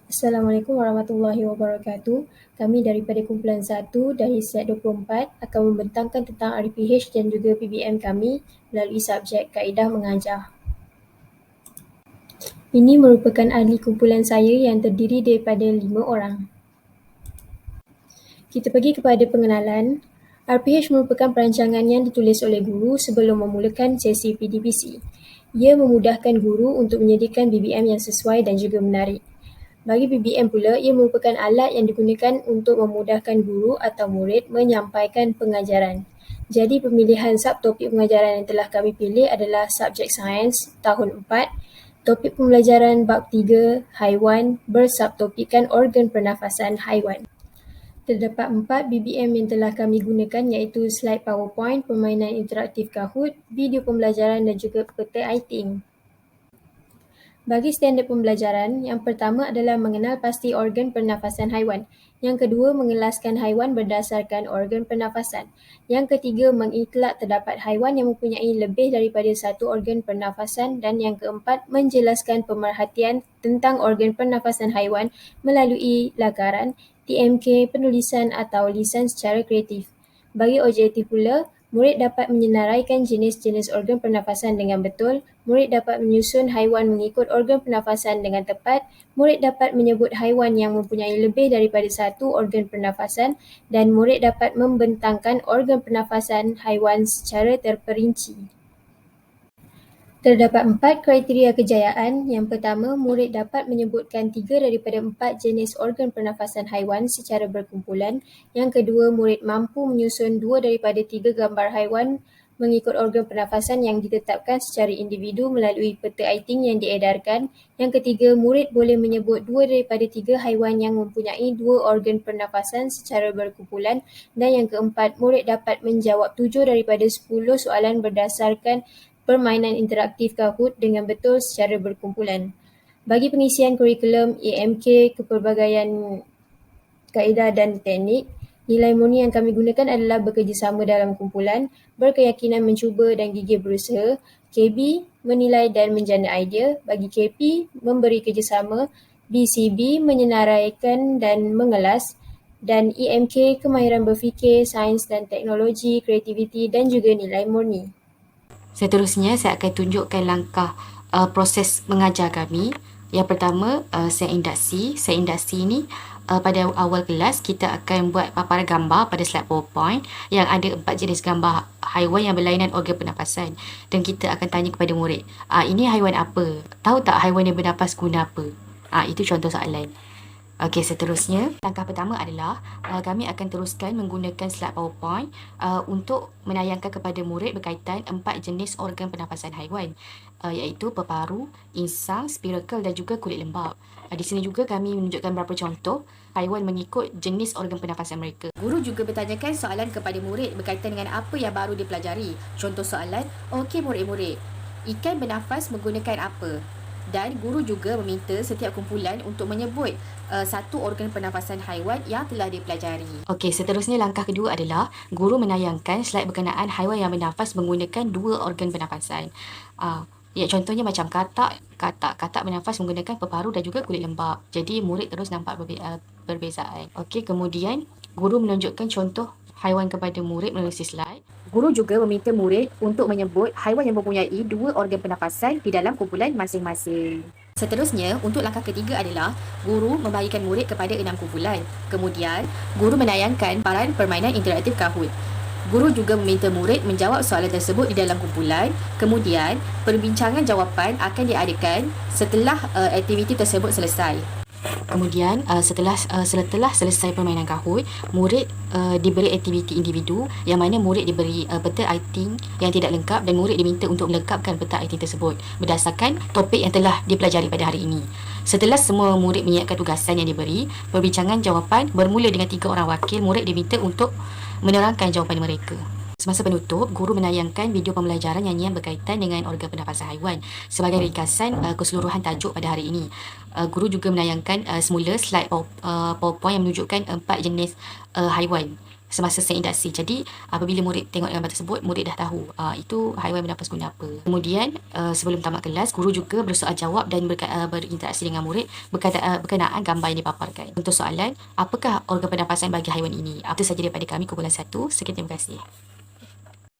Assalamualaikum warahmatullahi wabarakatuh. Kami daripada kumpulan 1 dari set 24 akan membentangkan tentang RPH dan juga PBM kami melalui subjek kaedah mengajar. Ini merupakan ahli kumpulan saya yang terdiri daripada 5 orang. Kita pergi kepada pengenalan. RPH merupakan perancangan yang ditulis oleh guru sebelum memulakan sesi PDPC. Ia memudahkan guru untuk menyediakan BBM yang sesuai dan juga menarik. Bagi BBM pula, ia merupakan alat yang digunakan untuk memudahkan guru atau murid menyampaikan pengajaran. Jadi pemilihan subtopik pengajaran yang telah kami pilih adalah subjek sains tahun 4, topik pembelajaran bab 3 haiwan bersubtopikkan organ pernafasan haiwan. Terdapat 4 BBM yang telah kami gunakan iaitu slide PowerPoint, permainan interaktif Kahoot, video pembelajaran dan juga peta iThink. Bagi standard pembelajaran, yang pertama adalah mengenal pasti organ pernafasan haiwan. Yang kedua, mengelaskan haiwan berdasarkan organ pernafasan. Yang ketiga, mengitlak terdapat haiwan yang mempunyai lebih daripada satu organ pernafasan. Dan yang keempat, menjelaskan pemerhatian tentang organ pernafasan haiwan melalui lakaran, TMK, penulisan atau lisan secara kreatif. Bagi objektif pula, murid dapat menyenaraikan jenis-jenis organ pernafasan dengan betul, murid dapat menyusun haiwan mengikut organ pernafasan dengan tepat, murid dapat menyebut haiwan yang mempunyai lebih daripada satu organ pernafasan dan murid dapat membentangkan organ pernafasan haiwan secara terperinci. Terdapat 4 kriteria kejayaan. Yang pertama, murid dapat menyebutkan 3 daripada 4 jenis organ pernafasan haiwan secara berkumpulan. Yang kedua, murid mampu menyusun 2 daripada 3 gambar haiwan mengikut organ pernafasan yang ditetapkan secara individu melalui peta iThink yang diedarkan. Yang ketiga, murid boleh menyebut 2 daripada 3 haiwan yang mempunyai 2 organ pernafasan secara berkumpulan. Dan yang keempat, murid dapat menjawab 7 daripada 10 soalan berdasarkan permainan interaktif Kahoot dengan betul secara berkumpulan. Bagi pengisian kurikulum AMK kepelbagaian kaedah dan teknik, nilai murni yang kami gunakan adalah bekerjasama dalam kumpulan, berkeyakinan mencuba dan gigih berusaha, KB menilai dan menjana idea, bagi KP memberi kerjasama, BCB menyenaraikan dan mengelas, dan EMK kemahiran berfikir, sains dan teknologi, kreativiti dan juga nilai murni. Seterusnya, saya akan tunjukkan langkah proses mengajar kami. Yang pertama, sel induksi. Sel induksi ini pada awal kelas kita akan buat paparan gambar pada slide PowerPoint yang ada 4 jenis gambar haiwan yang berlainan organ pernafasan. Dan kita akan tanya kepada murid, ini haiwan apa? Tahu tak haiwan yang bernafas guna apa? Itu contoh soalan. Okey, seterusnya, langkah pertama adalah kami akan teruskan menggunakan slide PowerPoint untuk menayangkan kepada murid berkaitan 4 jenis organ pernafasan haiwan, iaitu peparu, insang, spirakel dan juga kulit lembap. Di sini juga kami menunjukkan beberapa contoh haiwan mengikut jenis organ pernafasan mereka. Guru juga bertanyakan soalan kepada murid berkaitan dengan apa yang baru dipelajari. Contoh soalan, okey murid-murid, ikan bernafas menggunakan apa? Dan guru juga meminta setiap kumpulan untuk menyebut satu organ pernafasan haiwan yang telah dipelajari. Okey, seterusnya langkah kedua adalah guru menayangkan slide berkenaan haiwan yang bernafas menggunakan 2 organ pernafasan. Ya, contohnya macam katak bernafas menggunakan peparu dan juga kulit lembap. Jadi murid terus nampak perbezaan. Okey, kemudian guru menunjukkan contoh haiwan kepada murid melalui slide. Guru juga meminta murid untuk menyebut haiwan yang mempunyai 2 organ pernafasan di dalam kumpulan masing-masing. Seterusnya, untuk langkah ketiga adalah guru membagikan murid kepada 6 kumpulan. Kemudian, guru menayangkan paparan permainan interaktif Kahoot. Guru juga meminta murid menjawab soalan tersebut di dalam kumpulan. Kemudian, perbincangan jawapan akan diadakan setelah aktiviti tersebut selesai. Kemudian setelah selesai permainan Kahoot, murid diberi aktiviti individu yang mana murid diberi peta iThink yang tidak lengkap dan murid diminta untuk melengkapkan peta iThink tersebut berdasarkan topik yang telah dipelajari pada hari ini. Setelah semua murid menyiapkan tugasan yang diberi, perbincangan jawapan bermula dengan 3 orang wakil murid diminta untuk menerangkan jawapan mereka. Semasa penutup, guru menayangkan video pembelajaran nyanyian berkaitan dengan organ pernafasan haiwan sebagai ringkasan keseluruhan tajuk pada hari ini. Guru juga menayangkan semula slide PowerPoint yang menunjukkan 4 jenis haiwan semasa saya induksi. Jadi apabila murid tengok gambar tersebut, murid dah tahu itu haiwan bernafas guna apa. Kemudian sebelum tamat kelas, guru juga bersoal jawab dan berinteraksi dengan murid berkenaan gambar yang dipaparkan. Untuk soalan, apakah organ pernafasan bagi haiwan ini? Itu saja daripada kami, kumpulan 1. Sekian, terima kasih.